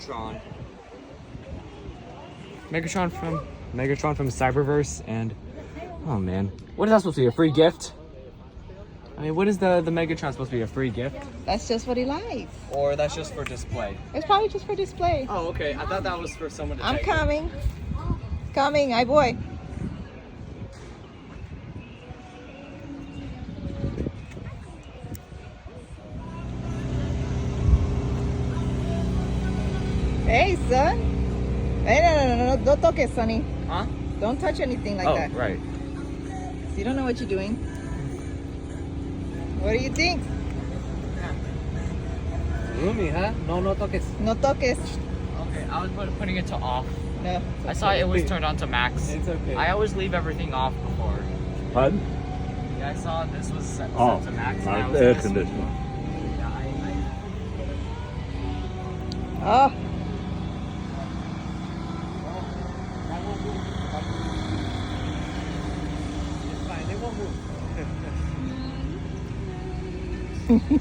Megatron. Megatron from Cyberverse, and oh man, what is that supposed to be? A free gift? I mean, what is the Megatron supposed to be? A free gift? That's just what he likes. Or that's just for display? It's probably just for display. Oh, okay. I thought that was for someone to I'm take. coming. Coming, hi boy. Hey, son. Hey, no, don't touch it, Sonny. Huh? Don't touch anything like Oh, that. right. So you don't know what you're doing. What do you think? Roomy, huh? No toques. No toques. Okay, I was putting it to off. No. I saw it was turned on to max. It's okay. I always leave everything off before. Pardon? Yeah, I saw this was set Oh, to max. and I not was the air this- conditioner. Yeah, Oh. It's fine. They won't move.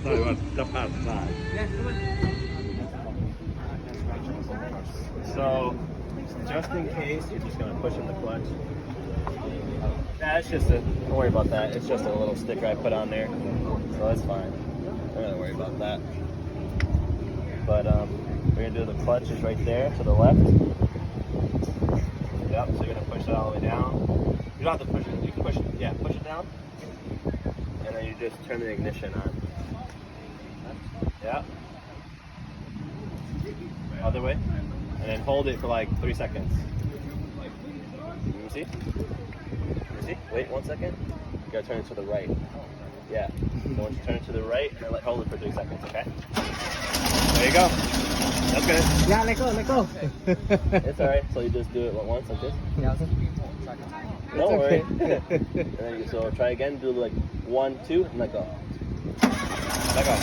Sorry, about step outside. Yeah, come on. So, just in case, you're just gonna push in the clutch. Nah, it's just don't worry about that. It's just a little sticker I put on there, so that's fine. Don't really worry about that. But we're gonna do the clutch is right there to the left. Yep. So you're gonna push it all the way down. You don't have to push it. You can push it. Yeah, push it down, and then you just turn the ignition on. Yeah. Other way. And then hold it for like 3 seconds. Let me see. Wait 1 second. You gotta turn it to the right. Yeah. So once you turn it to the right, and then hold it for 3 seconds, okay? There you go. That's good. Yeah, let go. It's alright. So you just do it once like this. Yeah, I was like, Don't worry. And then so try again. Do like 1, 2, and let go. Let go.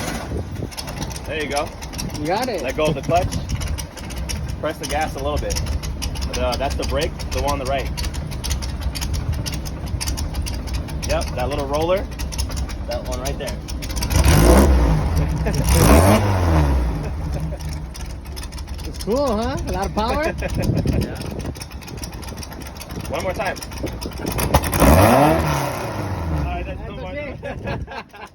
There you go. you got it. Let go of the clutch. Press the gas a little bit. That's the brake, the one on the right. Yep, that little roller, that one right there. It's cool, huh? A lot of power. Yeah. One more time. Alright, that's too much.